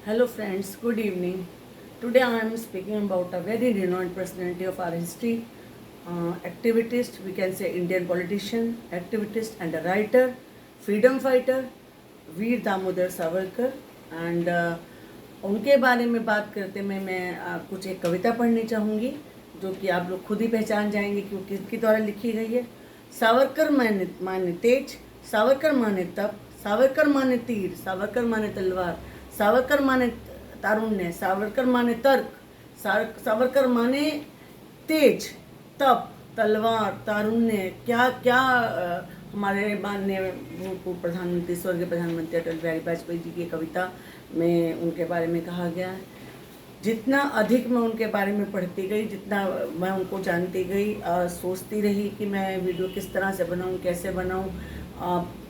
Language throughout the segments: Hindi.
Hello friends, good evening. Today I am speaking about a very renowned personality of our history, activist, we can say Indian politician, activist and a writer, freedom fighter, Veer Damodar Savarkar and उनके बारे में बात करते में मैं कुछ एक कविता पढ़नी चाहूँगी जो कि आप लोग खुद ही पहचान जाएंगे कि वो किसके द्वारा लिखी गई है। सावरकर माने तेज, सावरकर माने तप, सावरकर माने तीर, सावरकर माने तलवार, सावरकर माने तारुण्य, सावरकर माने तर्क, सावरकर माने तेज, तप, तलवार, तारुण्य, क्या क्या हमारे माननीय भूतपूर्व प्रधानमंत्री स्वर्गीय प्रधानमंत्री अटल बिहारी वाजपेयी जी की कविता में उनके बारे में कहा गया है। जितना अधिक मैं उनके बारे में पढ़ती गई, जितना मैं उनको जानती गई, सोचती रही कि मैं वीडियो किस तरह से बनाऊं, कैसे बनाऊं।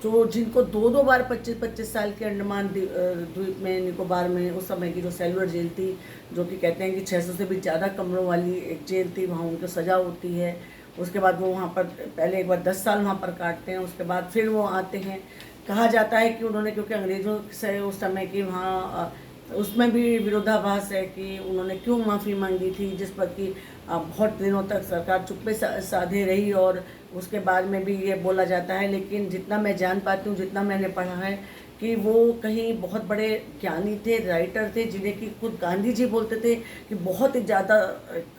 जो जिनको दो दो बार 25-25 साल के अंडमान द्वीप में, निकोबार में, उस समय की जो सेलुलर जेल थी, जो कि कहते हैं कि 600 से भी ज़्यादा कमरों वाली एक जेल थी, वहाँ उनको सज़ा होती है। उसके बाद वो वहाँ पर पहले एक बार 10 साल वहाँ पर काटते हैं, उसके बाद फिर वो आते हैं। कहा जाता है कि उन्होंने, क्योंकि अंग्रेज़ों से उस समय की वहाँ उसमें भी विरोधाभास है कि उन्होंने क्यों माफ़ी मांगी थी, जिस पर कि बहुत दिनों तक सरकार चुप्पे साधे रही और उसके बाद में भी ये बोला जाता है। लेकिन जितना मैं जान पाती हूँ, जितना मैंने पढ़ा है, कि वो कहीं बहुत बड़े ज्ञानी थे, राइटर थे, जिन्हें कि खुद गांधी जी बोलते थे कि बहुत ही ज़्यादा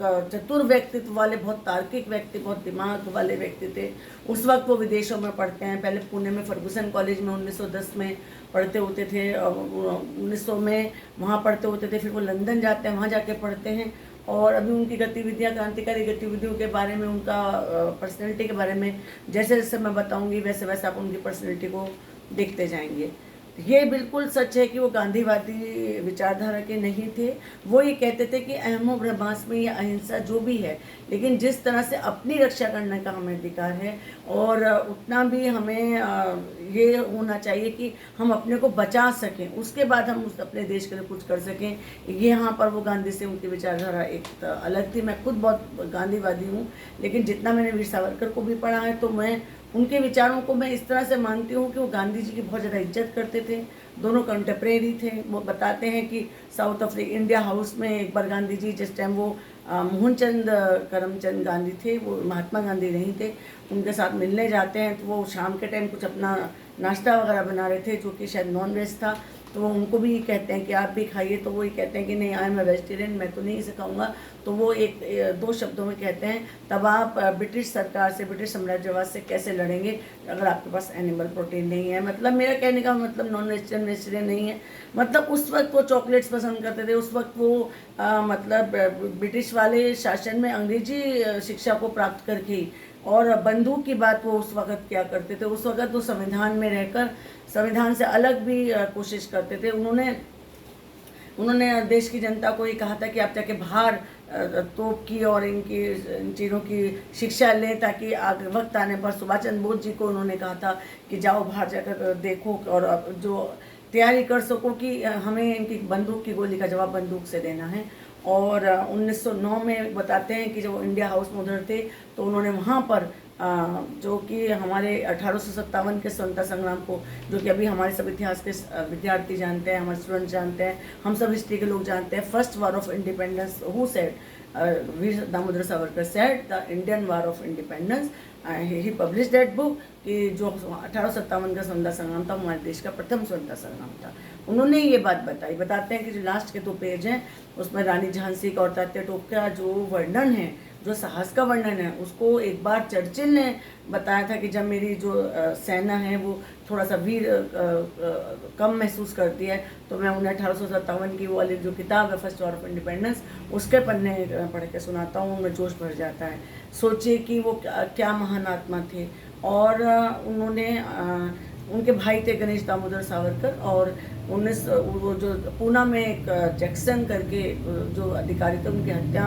चतुर व्यक्तित्व वाले, बहुत तार्किक व्यक्ति, बहुत दिमाग वाले व्यक्ति थे। उस वक्त वो विदेशों में पढ़ते हैं, पहले पुणे में फर्गुसन कॉलेज में 1910 में पढ़ते होते थे, 1900 में वहाँ पढ़ते होते थे, फिर वो लंदन जाते हैं, वहाँ जाके पढ़ते हैं। और अभी उनकी गतिविधियाँ, क्रांतिकारी गतिविधियों के बारे में, उनका पर्सनैलिटी के बारे में जैसे जैसे मैं बताऊँगी, वैसे वैसे आप उनकी पर्सनैलिटी को देखते जाएंगे। ये बिल्कुल सच है कि वो गांधीवादी विचारधारा के नहीं थे। वो ये कहते थे कि अहमो ब्रह्मास्मि या अहिंसा जो भी है, लेकिन जिस तरह से अपनी रक्षा करने का हमें अधिकार है, और उतना भी हमें ये होना चाहिए कि हम अपने को बचा सकें, उसके बाद हम उस अपने देश के लिए कुछ कर सकें। ये यहाँ पर वो गांधी से उनकी विचारधारा एक अलग थी। मैं खुद बहुत गांधीवादी हूँ, लेकिन जितना मैंने वीर सावरकर को भी पढ़ा है, तो मैं उनके विचारों को मैं इस तरह से मानती हूँ कि वो गांधी जी की बहुत ज़्यादा इज्जत करते थे। दोनों कंटेम्प्रेरी थे। वो बताते हैं कि साउथ अफ्रीका इंडिया हाउस में एक बार गांधी जी, जिस टाइम वो मोहनचंद करमचंद गांधी थे, वो महात्मा गांधी नहीं थे, उनके साथ मिलने जाते हैं। तो वो शाम के टाइम कुछ अपना नाश्ता वगैरह बना रहे थे, जो कि शायद नॉन वेज था। तो वो उनको भी कहते हैं कि आप भी खाइए, तो वो ये कहते हैं कि नहीं, आई एम ए वेजिटेरियन, मैं तो नहीं इसे खाऊंगा। तो वो एक दो शब्दों में कहते हैं, तब आप ब्रिटिश सरकार से, ब्रिटिश साम्राज्यवाद से कैसे लड़ेंगे अगर आपके पास एनिमल प्रोटीन नहीं है। मतलब मेरा कहने का मतलब नॉन वेजिटेरियन नहीं है, मतलब उस वक्त वो चॉकलेट्स पसंद करते थे। उस वक्त वो मतलब ब्रिटिश वाले शासन में अंग्रेजी शिक्षा को प्राप्त करके ही, और बंदूक की बात वो उस वक्त क्या करते थे, उस वक्त वो संविधान में रहकर संविधान से अलग भी कोशिश करते थे। उन्होंने देश की जनता को ये कहा था कि आप जाके बाहर तोप की और इन चीज़ों की शिक्षा लें, ताकि आगे वक्त आने पर सुभाष चंद्र बोस जी को उन्होंने कहा था कि जाओ बाहर जाकर देखो और जो तैयारी कर सको कि हमें इनकी बंदूक की गोली का जवाब बंदूक से देना है। और 1909 में बताते हैं कि जब वो इंडिया हाउस में उधर थे, तो उन्होंने वहाँ पर जो कि हमारे 1857 के स्वतंत्रता संग्राम को, जो कि अभी हमारे सब इतिहास के विद्यार्थी जानते हैं, हमारे स्टूडेंट जानते हैं, हम सब हिस्ट्री के लोग जानते हैं, first war of independence who said, Veer Damodar Savarkar said the Indian war of independence. He publish that book, कि जो 1857 का स्वतंत्रता संग्राम था, हमारे देश का प्रथम स्वतंत्रता संग्राम था। उन्होंने ये बात बताई। बताते हैं कि जो लास्ट के 2 पेज हैं, उसमें रानी झांसी का और तात्या टोप का जो वर्णन है, जो साहस का वर्णन है, उसको एक बार चर्चिल ने बताया था कि जब मेरी जो सेना है वो थोड़ा सा वीर कम महसूस करती है, तो मैं उन्हें 1857 की वो वाली जो किताब है फर्स्ट वॉर ऑफ इंडिपेंडेंस, उसके पन्ने पढ़ के सुनाता हूँ, उनमें जोश भर जाता है। सोचिए कि वो क्या महान आत्मा थे। और उनके भाई थे गणेश दामोदर सावरकर, और वो जो पूना में एक जैक्सन करके जो अधिकारी थे, उनकी हत्या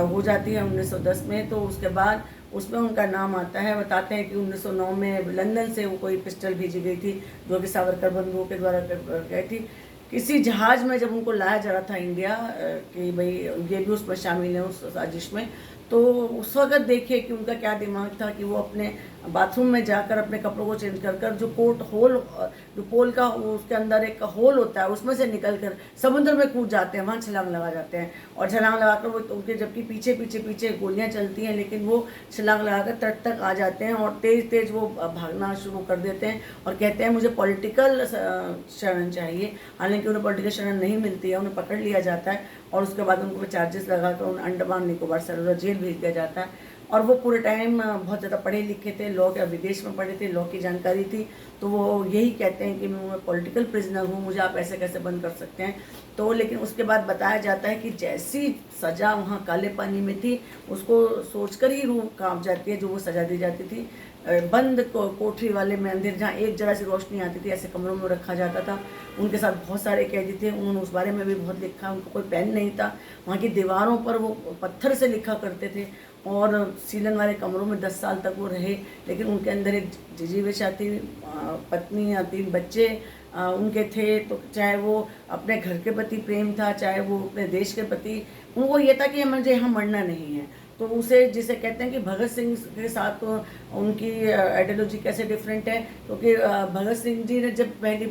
हो जाती है 1910 में। तो उसके बाद उसमें उनका नाम आता है। बताते हैं कि 1909 में लंदन से वो कोई पिस्टल भेजी गई थी, जो कि सावरकर बंधुओं के द्वारा गई थी। किसी जहाज़ में जब उनको लाया जा रहा था इंडिया, कि भाई ये भी उसमें शामिल है उस साजिश में, तो उस वक़्त देखिए कि उनका क्या दिमाग था कि वो अपने बाथरूम में जाकर अपने कपड़ों को चेंज कर कर जो कोट होल, जो पोल का उसके अंदर एक होल होता है उसमें से निकल कर समुद्र में कूद जाते हैं, वहाँ छलांग लगा जाते हैं। और छलांग लगाकर वो उनके जबकि पीछे पीछे पीछे गोलियाँ चलती हैं, लेकिन वो छलांग लगाकर तट तक आ जाते हैं और तेज़ तेज़ वो भागना शुरू कर देते हैं और कहते हैं मुझे पॉलिटिकल शरण चाहिए। हालांकि उन्हें पॉलिटिकल शरण नहीं मिलती है, उन्हें पकड़ लिया जाता है और उसके बाद उनको चार्जेस लगाकर उन्हें अंडमान निकोबार सरोवर जेल भेज दिया जाता है। और वो पूरे टाइम बहुत ज़्यादा पढ़े लिखे थे, लॉ के विदेश में पढ़े थे, लॉ की जानकारी थी, तो वो यही कहते हैं कि मैं पॉलिटिकल प्रिजनर हूँ, मुझे आप ऐसे कैसे बंद कर सकते हैं। तो लेकिन उसके बाद बताया जाता है कि जैसी सज़ा वहाँ काले पानी में थी उसको सोचकर ही रूह कांप जाती है जो वो सज़ा दी जाती थी। बंद कोठरी वाले में अंदर जहाँ एक जरा सी रोशनी आती थी ऐसे कमरों में रखा जाता था। उनके साथ बहुत सारे कैदी थे, उन्होंने उस बारे में भी बहुत लिखा। उनको कोई पेन नहीं था, वहाँ की दीवारों पर वो पत्थर से लिखा करते थे और सीलन वाले कमरों में 10 साल तक वो रहे। लेकिन उनके अंदर एक जिजीविषा थी, पत्नी या 3 बच्चे उनके थे। तो चाहे वो अपने घर के प्रति प्रेम था, चाहे वो अपने देश के प्रति, उनको ये था कि मुझे यहाँ मरना नहीं है। तो उसे जिसे कहते हैं कि भगत सिंह के साथ तो उनकी आइडियोलॉजी कैसे डिफरेंट है, क्योंकि भगत सिंह जी ने जब पहली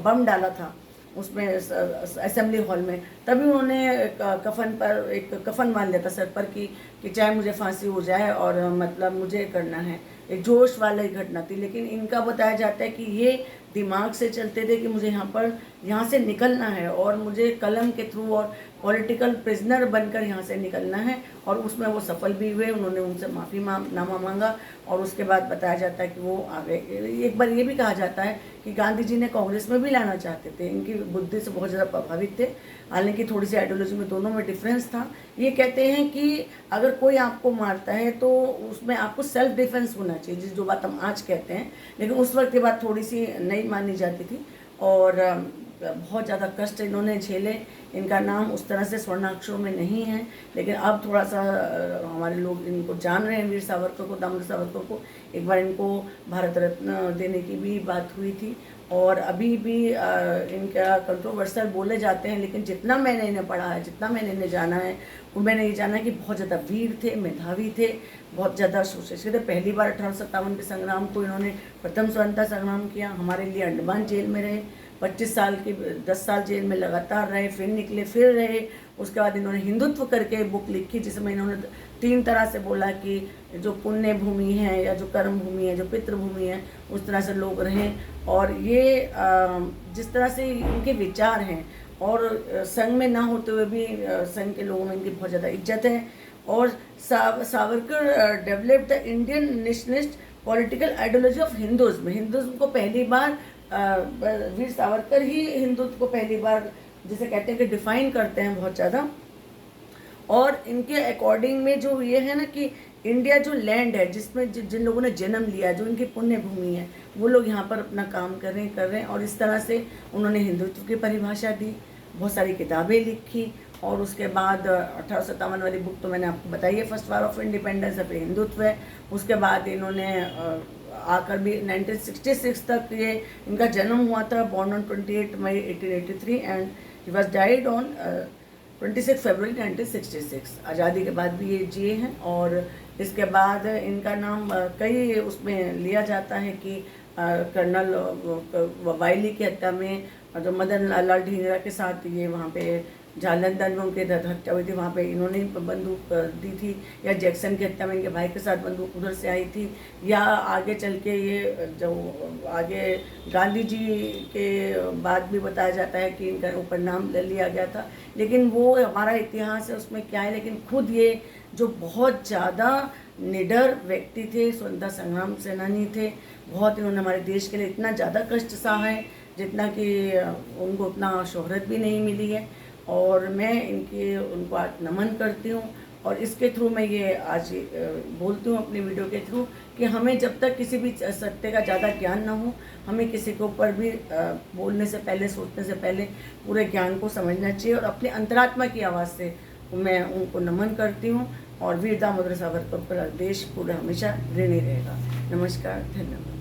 बम डाला था उसमें असेंबली हॉल में, तभी उन्होंने कफन पर एक कफन बांध लिया था सर पर कि चाहे मुझे फांसी हो जाए और मतलब मुझे करना है। एक जोश वाली घटना थी। लेकिन इनका बताया जाता है कि ये दिमाग से चलते थे कि मुझे यहाँ से निकलना है और मुझे कलम के थ्रू और पॉलिटिकल प्रिजनर बनकर यहाँ से निकलना है, और उसमें वो सफल भी हुए। उन्होंने उनसे माफ़ीनामा मांगा और उसके बाद बताया जाता है कि वो आ गए। एक बार ये भी कहा जाता है कि गांधी जी ने कांग्रेस में भी लाना चाहते थे, इनकी बुद्धि से बहुत ज़्यादा प्रभावित थे। हालांकि थोड़ी सी आइडियोलॉजी में दोनों में डिफरेंस था। ये कहते हैं कि अगर कोई आपको मारता है तो उसमें आपको सेल्फ डिफेंस होना चाहिए, जो बात हम आज कहते हैं, लेकिन उस वक्त ये बात थोड़ी सी नहीं मानी जाती थी। और बहुत ज़्यादा कष्ट इन्होंने झेले। इनका नाम उस तरह से स्वर्णाक्षरों में नहीं है, लेकिन अब थोड़ा सा हमारे लोग इनको जान रहे हैं, वीर सावरकर को, दामोदर सावरकर को। एक बार इनको भारत रत्न देने की भी बात हुई थी और अभी भी इनका कंट्रोवर्शियल बोले जाते हैं। लेकिन जितना मैंने इन्हें पढ़ा है, जितना मैंने इन्हें जाना है, वो मैंने ये जाना है कि बहुत ज़्यादा वीर थे, मेधावी थे, बहुत ज़्यादा सोचे थे। पहली बार 1857 के संग्राम को इन्होंने प्रथम स्वतंत्रता संग्राम किया, हमारे लिए अंडमान जेल में रहे, 25 साल की 10 साल जेल में लगातार रहे, फिर निकले, फिर रहे। उसके बाद इन्होंने हिंदुत्व करके बुक लिखी, जिसमें इन्होंने 3 तरह से बोला कि जो पुण्य भूमि है या जो कर्म भूमि है, जो पितृभूमि है, उस तरह से लोग रहें। और ये जिस तरह से इनके विचार हैं और संघ में ना होते हुए भी संघ के लोगों में इनकी बहुत ज़्यादा इज्जत है। और Savarkar developed the Indian nationalist political ideology of हिंदुज़्म। हिंदुज़्म को पहली बार वीर सावरकर ही हिंदुत्व को पहली बार जिसे कहते हैं कि डिफाइन करते हैं बहुत ज़्यादा। और इनके अकॉर्डिंग में जो ये है ना कि इंडिया जो लैंड है जिसमें जिन लोगों ने जन्म लिया, जो इनकी पुण्य भूमि है, वो लोग यहाँ पर अपना काम कर रहे हैं। और इस तरह से उन्होंने हिंदुत्व की परिभाषा दी, बहुत सारी किताबें लिखी। और उसके बाद 1857 वाली बुक तो मैंने आपको बताई है, फर्स्ट वार ऑफ इंडिपेंडेंस, अपने हिंदुत्व है। उसके बाद इन्होंने आकर भी 1966 तक ये इनका जन्म हुआ था, born on 28 May 1883 and he was died on 26 February 1966। आज़ादी के बाद भी ये जिए हैं। और इसके बाद इनका नाम कई उसमें लिया जाता है कि कर्नल वाइली की हत्या में जो मदन लाल ढींगरा के साथ ये वहाँ पे जालंधर में उनके हत्या हुई थी, वहाँ पे इन्होंने बंदूक दी थी। या जैक्सन की हत्या में इनके भाई के साथ बंदूक उधर से आई थी। या आगे चल के ये जो आगे गांधी जी के बाद भी बताया जाता है कि इनका ऊपर नाम ले लिया गया था। लेकिन वो हमारा इतिहास है, उसमें क्या है। लेकिन खुद ये जो बहुत ज़्यादा निडर व्यक्ति थे, स्वतंत्रता संग्राम सेनानी थे, बहुत इन्होंने हमारे देश के लिए इतना ज़्यादा कष्ट सहा है जितना कि उनको उतना शोहरत भी नहीं मिली है। और मैं उनको आज नमन करती हूँ। और इसके थ्रू मैं ये आज बोलती हूँ अपनी वीडियो के थ्रू कि हमें जब तक किसी भी सत्य का ज़्यादा ज्ञान ना हो, हमें किसी के ऊपर भी बोलने से पहले, सोचने से पहले पूरे ज्ञान को समझना चाहिए। और अपने अंतरात्मा की आवाज़ से मैं उनको नमन करती हूँ। और वीर दामोदर सावरकर पर देश पूरा हमेशा ऋणी रहेगा। नमस्कार, धन्यवाद।